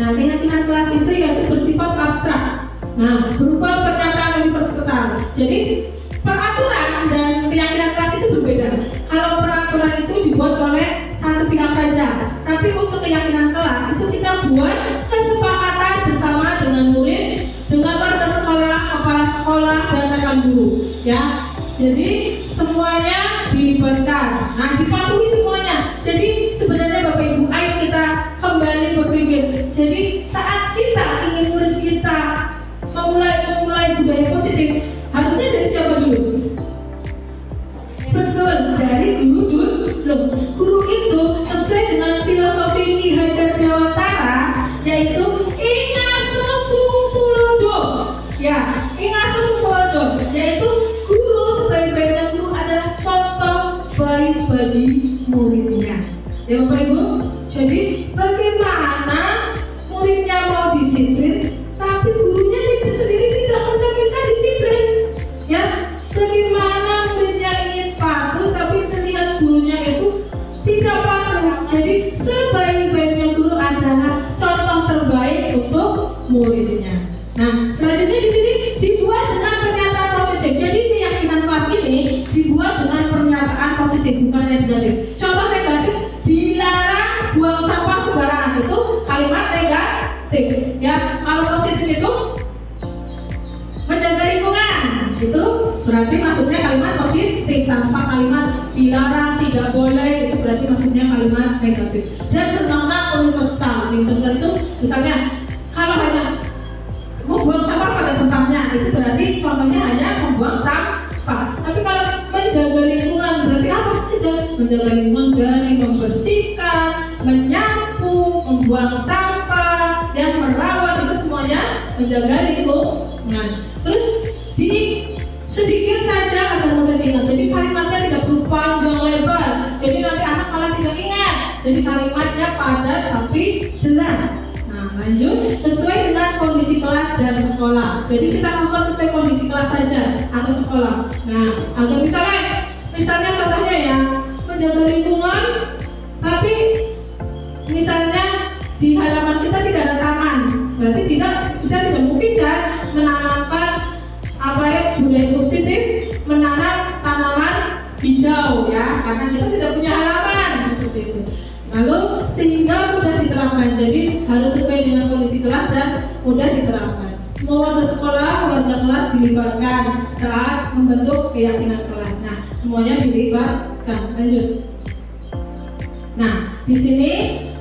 Nah, keyakinan kelas itu yaitu bersifat abstrak. Nah, berupa pernyataan universal. Jadi peraturan dan keyakinan kelas itu berbeda. Kalau peraturan itu dibuat oleh satu pihak saja, tapi untuk keyakinan kelas itu kita buat kesepakatan bersama dengan murid, dengan warga sekolah, kepala sekolah, dan rekan guru. Ya, jadi semuanya dilibatkan. Nah, dipatuhi semuanya. Jadi sebenarnya Bapak Ibu, ayo kita kembali berpikir. Jadi saat kita ingin murid kita memulai budaya positif, harusnya dari siapa dulu? Betul, dari guru dulu. Guru itu sesuai dengan filosofi Ki Hajar Dewantara, yaitu ingat susutulodo. Ya, ingat susutulodo, yaitu guru sebaik-baiknya guru adalah contoh baik bagi muridnya. Ya Bapak Ibu, jadi bagaimana muridnya mau disiplin, tapi gurunya sendiri tidak mencerminkan disiplin. Ya, bagaimana muridnya ingin patuh, tapi terlihat gurunya itu tidak patuh. Jadi sebaik-baiknya guru adalah contoh terbaik untuk muridnya. Nah, selanjutnya di sini dibuat dengan pernyataan positif. Jadi keyakinan kelas ini dibuat dengan pernyataan positif, bukan negatif. Contoh negatif, dilarang buang sampah sembarangan, itu kalimat negatif. Ya, kalau positif itu menjaga lingkungan, itu berarti maksudnya kalimat positif. Tanpa kalimat dilarang, tidak boleh, itu berarti maksudnya kalimat negatif. Dan bermakna universal. Universal itu misalnya kalau hanya mau buang sampah pada tempatnya, itu berarti contohnya menjaga lingkungan dari membersihkan, menyapu, membuang sampah, yang merawat, itu semuanya menjaga lingkungan. Terus di sedikit saja agar mudah diingat. Jadi kalimatnya tidak perlu panjang lebar. Jadi nanti anak malah tidak ingat. Jadi kalimatnya padat tapi jelas. Nah, lanjut sesuai dengan kondisi kelas dan sekolah. Jadi kita lakukan sesuai kondisi kelas saja atau sekolah. Nah, agar misalnya contohnya ya, menjaga lingkungan, tapi misalnya di halaman kita tidak ada taman, berarti kita tidak mungkin kan menanamkan budaya positif, menanam tanaman hijau ya, karena kita tidak punya halaman seperti itu. Lalu sehingga mudah diterapkan. Jadi harus sesuai dengan kondisi kelas dan mudah diterapkan. Semua warga sekolah, warga kelas dilibatkan saat membentuk keyakinan kelas. Nah, semuanya dilibatkan. Lanjut. Nah, di sini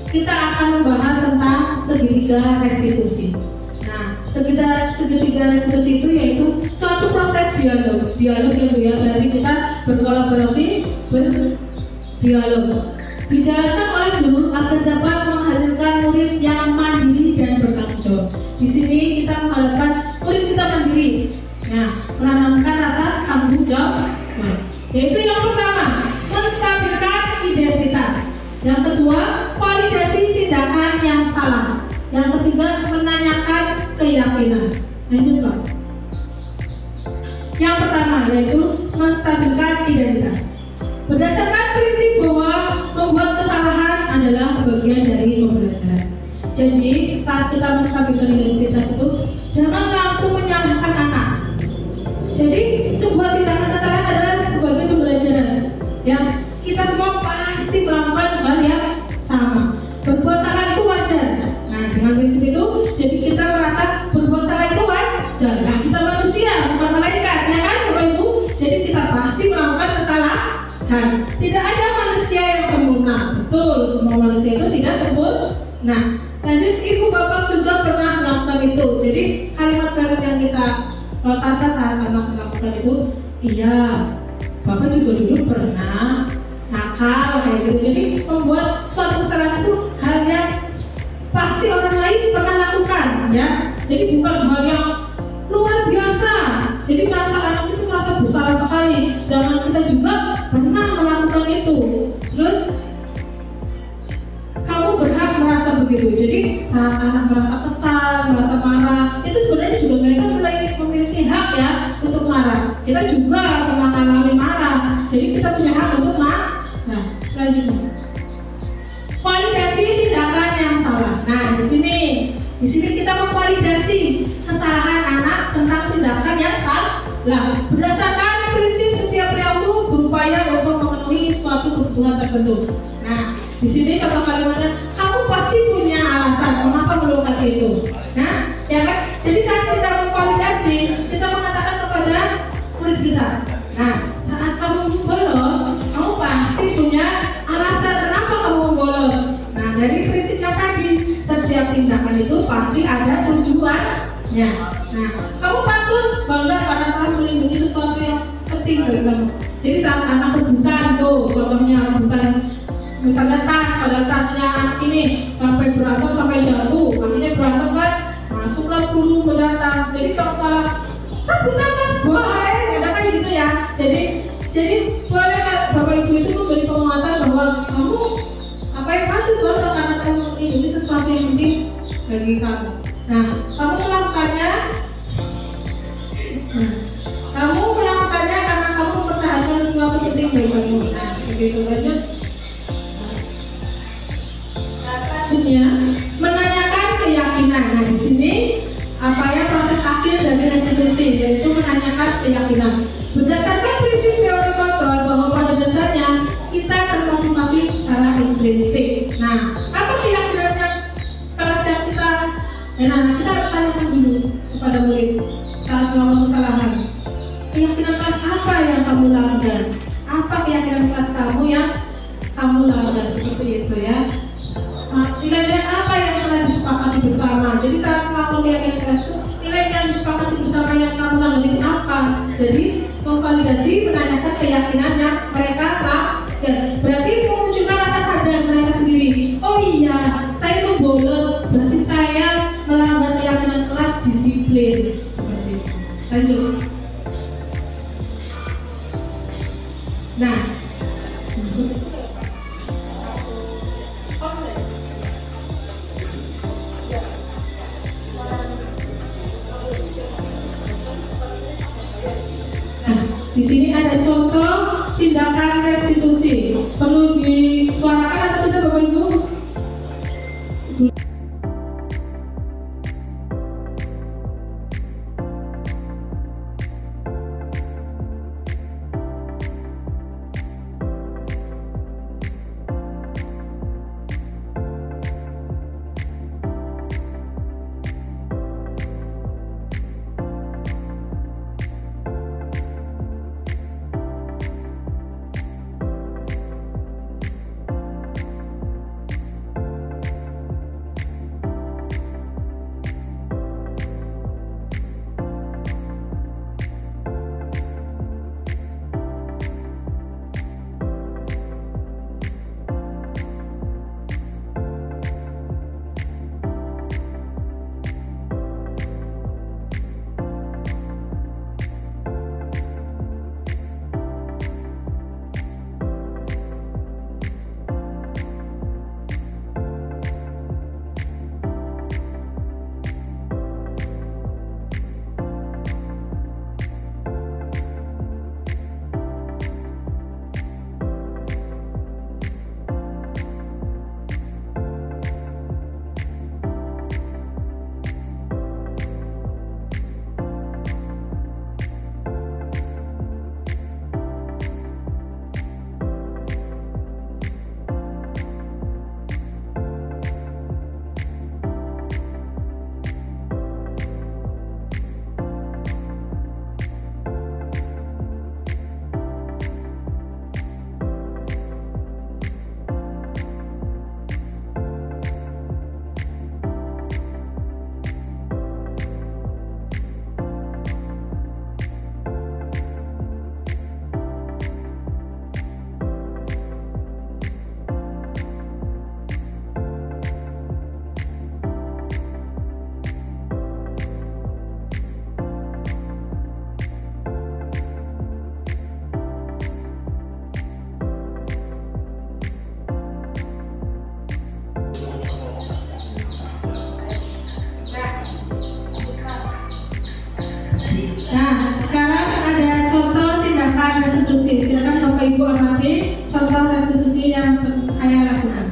kita akan membahas tentang segitiga restitusi. Nah, segitiga restitusi itu yaitu suatu proses dialog ya Bu ya, berarti kita berkolaborasi, berdialog, dijalankan oleh guru agar dapat menghasilkan murid yang mandiri dan bertanggung jawab. Di sini kita mengharapkan murid kita mandiri, nah, menanamkan rasa tanggung jawab. Yaitu yang pertama, menstabilkan identitas. Yang kedua, validasi tindakan yang salah. Yang ketiga, menanyakan keyakinan. Lanjut Pak. Yang pertama yaitu menstabilkan identitas. Berdasarkan prinsip bahwa membuat kesalahan adalah bagian dari pembelajaran. Jadi saat kita menstabilkan identitas itu jangan langsung menyalahkan anak. Jadi sebuah tindakan kesalahan adalah sebagai pembelajaran. Ya, kita semua pasti melakukan hal yang sama. Berbuat salah itu wajar. Nah, dengan prinsip itu, jadi kita merasa berbuat salah itu wajar. Nah, kita manusia, bukan malaikat, ya kan, Bapak Ibu? Jadi kita pasti melakukan kesalahan. Tidak ada manusia yang sempurna. Betul, semua manusia itu tidak sempurna. Nah, lanjut, Ibu Bapak juga pernah melakukan itu. Jadi kalimat-kalimat yang kita lontarkan saat anak melakukan itu, iya, Bapak juga dulu pernah nakal kayak gitu. Jadi membuat suatu kesalahan itu hal yang pasti orang lain pernah lakukan ya. Jadi bukan hal yang luar biasa. Jadi merasa anak itu merasa bersalah sekali. Zaman kita juga pernah melakukan itu. Terus kamu berhak merasa begitu. Jadi saat anak merasa kesal, merasa marah, itu sebenarnya juga mereka memiliki hak ya untuk marah. Kita juga pernah mengalami marah. Jadi kita punya hak untuk marah. Nah, selanjutnya validasi tindakan yang salah. Nah, di sini kita memvalidasi kesalahan anak tentang tindakan yang salah. Berdasarkan prinsip setiap perilaku berupaya untuk memenuhi suatu kebutuhan tertentu. Nah, di sini contoh kalimatnya, kamu pasti punya alasan mengapa melakukan itu. Nah, ya kan? Jadi saat kita memvalidasi, kita mengatakan kepada murid kita, nah, saat kamu bolos, kamu pasti punya alasan kenapa kamu bolos. Nah, dari prinsipnya tadi, setiap tindakan itu pasti ada tujuannya. Nah, kamu patut bangga karena telah melindungi sesuatu yang penting bagi kamu. Jadi saat anak rebutan tuh, contohnya rebutan misalnya tas, pada tasnya ini sampai berantem sampai jatuh, akhirnya berantem kan, masuklah guru mendatang. Jadi kalau malah rebutan tas bahaya, ada kan gitu ya. Jadi boleh Bapak Ibu itu memberi penguatan bahwa kamu apa yang patut bangga karena kamu melindungi sesuatu yang penting bagi kamu. Nah, kamu melakukannya karena kamu mempertahankan sesuatu penting bagi kamu. Nah, begitu lanjut. Selanjutnya, menanyakan keyakinan. Nah, di sini apa ya proses akhir dari restitusi, yaitu menanyakan keyakinan. Berdasarkan prinsip teori kontrol bahwa pada dasarnya kita termotivasi secara intrinsik. Nah, apa keyakinan yang kelas yang kita tanyakan dulu kepada murid saat melakukan kesalahan. Keyakinan kelas apa yang kamu lakukan? Apa keyakinan kelas kamu yang kamu lakukan seperti itu ya? Nilai-nilai apa yang telah disepakati bersama? Jadi saat melakukan keyakinan kelas itu nilai yang disepakati bersama yang kamu lakukan itu apa? Jadi memvalidasi, menanyakan keyakinan yang mereka lakukan. Nah, maksud itu di sini ada contoh tindakan restitusi. Perlu disuarakan atau tidak Bapak Ibu? Nah, sekarang ada contoh tindakan restitusi. Silakan Bapak Ibu amati contoh restitusi yang saya lakukan.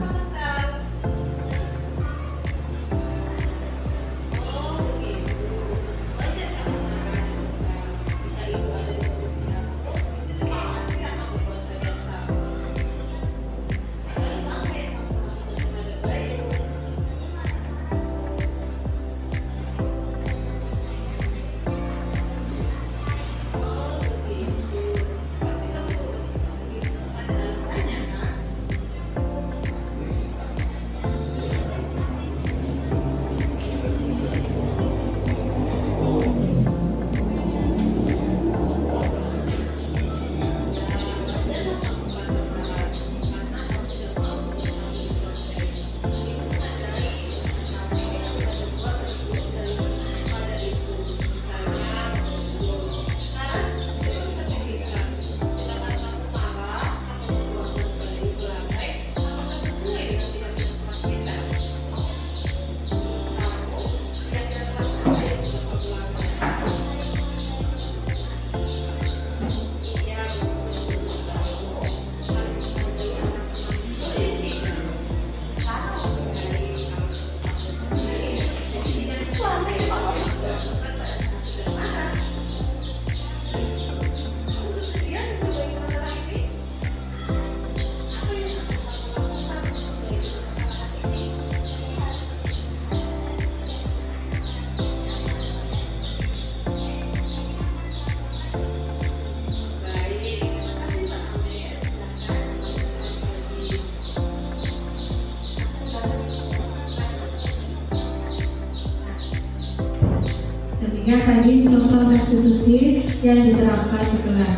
Demikian tadi contoh restitusi yang diterapkan di kelas.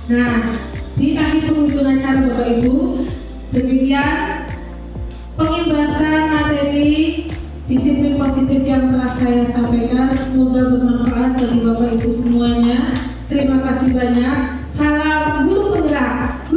Nah, di akhir penghujung acara Bapak Ibu, demikian pengimbasan materi disiplin positif yang telah saya sampaikan. Semoga bermanfaat bagi Bapak Ibu semuanya. Terima kasih banyak. Salam guru penggerak.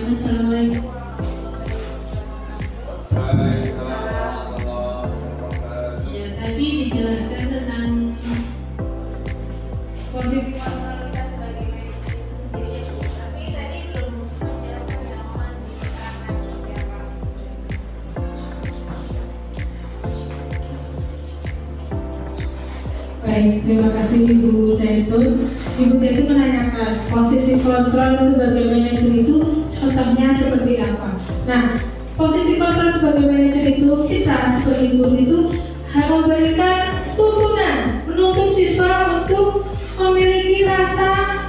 Wassalamualaikum. Ya, tadi dijelaskan tentang posisi moralitas sebagai manajer itu sendiri, tapi tadi belum menjelaskan yang mohon diterangkan seperti apa. Baik, terima kasih Ibu Zaitun. Ibu Zaitun menanyakan posisi kontrol sebagai manajer itu contohnya seperti apa. Nah, posisi kontrol sebagai manajer itu kita sebagai guru itu harus memberikan tuntunan, menuntut siswa untuk memiliki rasa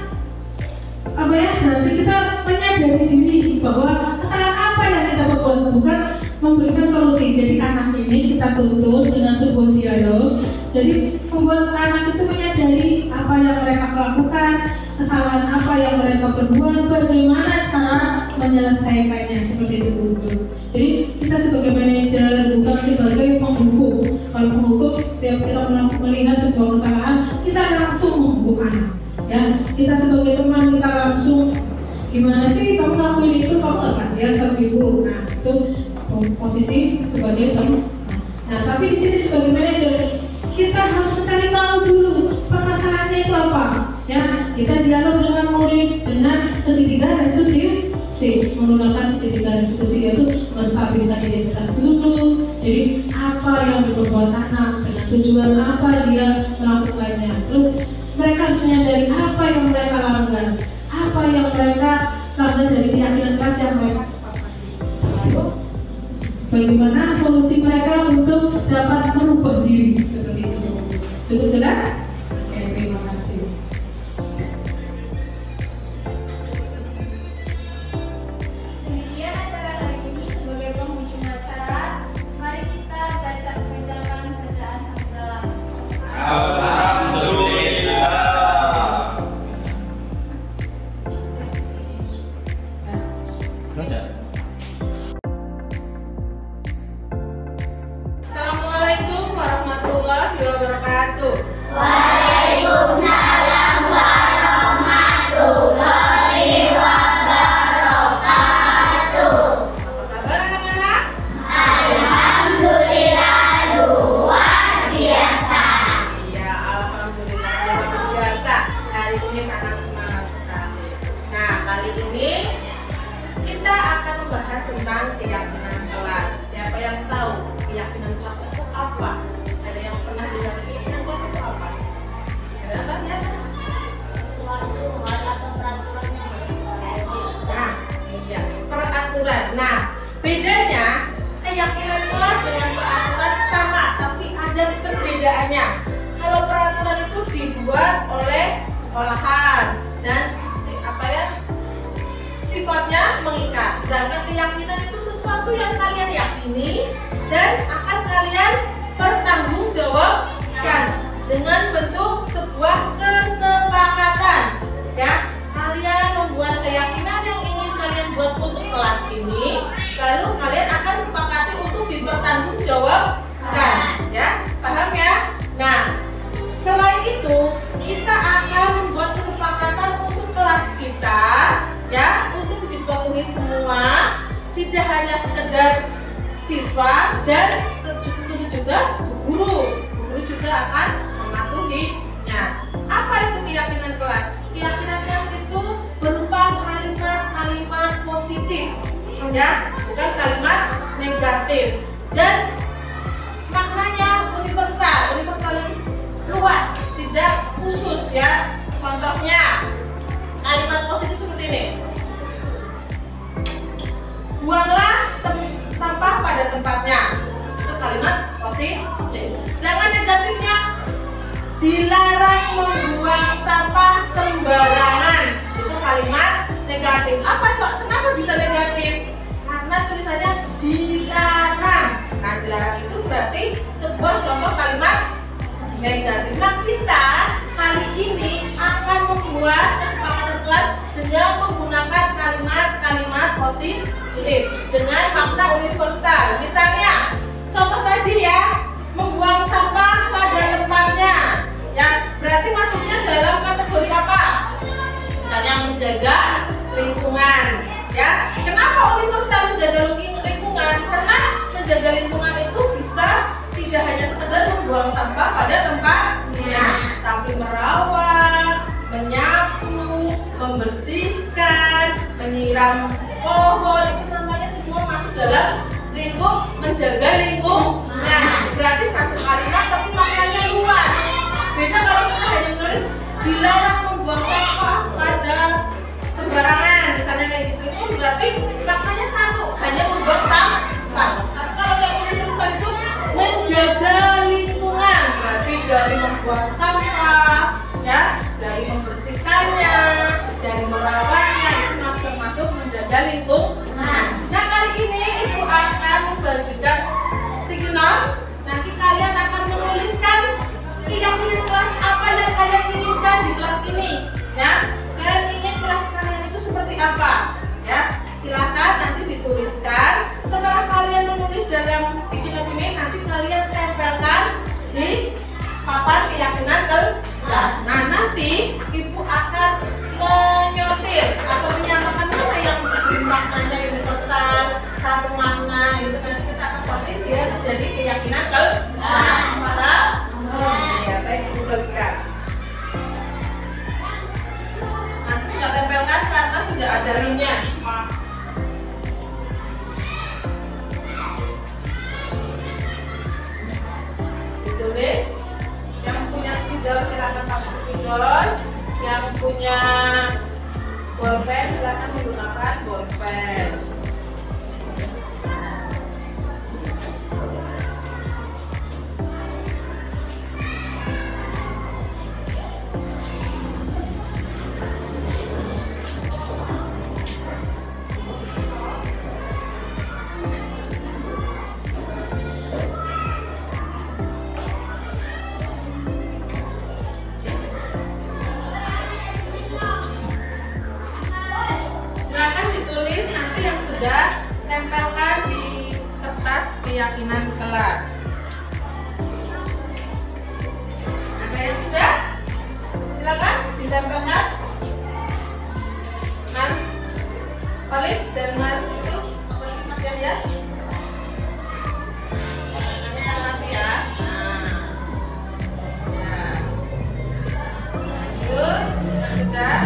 apa ya? Berarti kita menyadari diri bahwa kesalahan apa yang kita perbuat, bukan memberikan solusi. Jadi anak ini kita tuntut dengan sebuah dialog. Jadi membuat anak itu menyadari apa yang mereka lakukan, kesalahan apa yang mereka perbuat, bagaimana cara menyelesaikannya, seperti itu dulu. Jadi kita sebagai manajer bukan sebagai penghukum. Kalau penghukum, setiap kita melihat sebuah kesalahan, kita langsung menghukum anak. Ya, kita sebagai teman kita langsung gimana sih kamu lakuin itu, kamu gak kasihan sama ibu. Nah, itu posisi sebagai teman. Nah, tapi di sini sebagai manajer kita harus mencari tahu dulu permasalahannya itu apa. Ya, kita dialog dengan murid dengan segitiga restitusi, menggunakan segitiga restitusi, yaitu menstabilkan identitas dulu. Jadi apa yang diperbuat anak, dengan tujuan apa dia melakukannya. Terus mereka harus menyadari apa yang mereka langgar, apa yang mereka langgar dari keyakinan kelas yang mereka sepakati. Lalu bagaimana solusi mereka untuk dapat merubah diri, seperti itu. Cukup jelas? Oke, terima kasih. Demikian acara hari ini. Sebagai penghujung acara, mari kita bacakan bacaan hamdalah. Assalamualaikum warahmatullahi wabarakatuh. Waalaikumsalam warahmatullahi wabarakatuh. Apa kabar anak-anak? Alhamdulillah luar biasa. Iya, alhamdulillah luar biasa. Hari ini sangat semangat sekali. Nah, kali ini kita akan membahas tentang keyakinan kelas. Siapa yang tahu keyakinan kelas itu apa? Ada yang pernah dengar keyakinan kelas itu apa? Ada apa ya? Suatu hal atau peraturan yang Nah, iya, peraturan. Nah, bedanya keyakinan kelas dengan peraturan sama, tapi ada perbedaannya. Kalau peraturan itu dibuat oleh sekolahan dan apa ya? Sifatnya mengikat. Sedangkan keyakinan itu sesuatu yang kalian yakini dan akan kalian pertanggungjawabkan dengan bentuk sebuah kesepakatan. Ya, kalian membuat keyakinan yang ingin kalian buat untuk kelas ini, lalu kalian akan sepakati untuk dipertanggungjawabkan. Ya, paham ya? Nah, selain itu kita akan membuat kesepakatan untuk kelas kita, ya, untuk dipatuhi semua, tidak hanya sekedar siswa dan tentu juga guru juga akan mematuhinya. Apa itu keyakinan kelas? Keyakinan kelas itu berupa kalimat-kalimat positif, ya, bukan kalimat negatif, dan maknanya universal luas, tidak khusus, ya. Contohnya kalimat positif seperti ini: buanglah sampah pada tempatnya. Itu kalimat positif. Sedangkan negatifnya, dilarang membuang sampah sembarangan. Itu kalimat negatif. Kenapa bisa negatif? Karena tulisannya dilarang. Nah, dilarang itu berarti sebuah contoh kalimat negatif. Nah, kita kali ini akan membuat kesepakatan kelas dengan menggunakan kalimat-kalimat positif dengan makna universal. Misalnya, contoh tadi ya, membuang sampah pada tempatnya. Ya, berarti masuknya dalam kategori apa? Misalnya menjaga lingkungan, Ya, kenapa universal menjaga lingkungan? Karena menjaga lingkungan itu bisa tidak hanya sekedar membuang sampah pada tempatnya, tapi merawat, menyapu, membersihkan, menyiram pohon, itu namanya semua masuk dalam menjaga lingkungan. Berarti satu kalimat tapi maknanya luas. Beda kalau kita hanya menulis dilarang membuang sampah pada sembarangan, misalnya kayak gitu, itu berarti maknanya satu, hanya membuang sampah. Tapi kalau yang universal itu menjaga lingkungan, berarti dari membuang sampah, ya, dari membersihkannya, dari merawatnya, itu termasuk menjaga lingkungan. Nah, kali ini Ibu akan membagikan sticky note. Nanti kalian akan menuliskan keyakinan kelas apa yang kalian inginkan di kelas ini, ya. Kalian ingin kelas kalian itu seperti apa, ya? Silakan nanti dituliskan. Setelah kalian menulis dalam sticky note ini, nanti kalian tempelkan di papan keyakinan kelas. Nah, nanti Ibu akan menyortir atau menyamakan mana yang maknanya universal, satu makna, itu nanti kita akan sortir dia menjadi keyakinan kelas. Ya, baik Ibu bagikan. Nanti kita tempelkan karena sudah ada linknya. Ditulis. Yang punya spidol silakan pakai spidol. Yang punya bolpen silakan menggunakan bolpen. Tempelkan di kertas keyakinan kelas. Ada yang sudah? Silakan ditempelkan. Mas Khalid dan Mas itu apa sih Mas Yahya? Ini yang nanti ya. Nah, ya. Lanjut, sudah.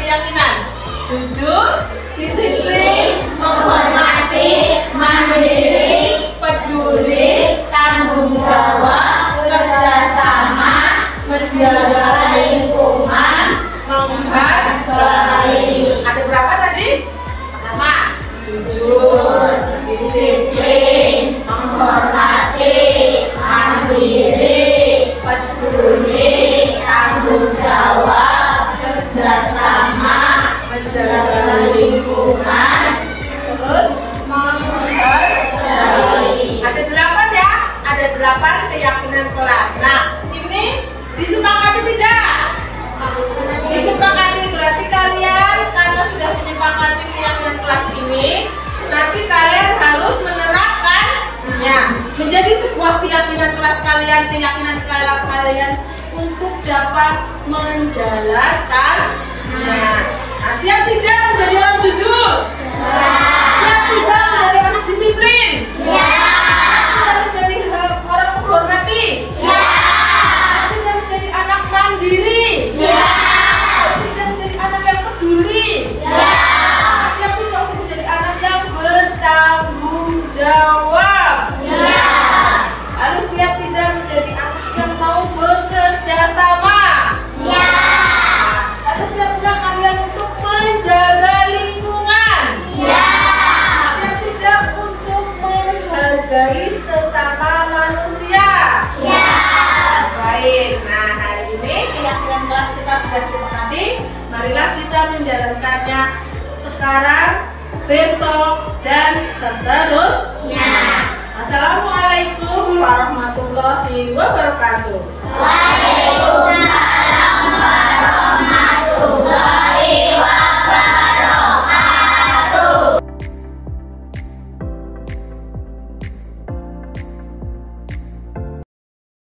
Keyakinan, jujur, disiplin, menghormati. dengan kelas kalian, keyakinan kalian untuk dapat menjalankannya. Nah, siap tidak menjadi orang jujur? Siap tidak menjadi anak disiplin? Siap tidak menjadi orang menghormati? Siap tidak menjadi anak mandiri? Siap tidak menjadi anak yang peduli? Siap tidak untuk menjadi anak yang bertanggung jawab? Lalu siap tidak menjadi anak yang mau bekerja sama? Lalu siap tidak kalian untuk menjaga lingkungan? Siap tidak untuk menghargai sesama manusia? Baik, nah hari ini keyakinan kelas kita sudah sepakati. Marilah kita menjalankannya sekarang, besok, dan seterusnya. Assalamualaikum warahmatullahi wabarakatuh. Waalaikumsalam.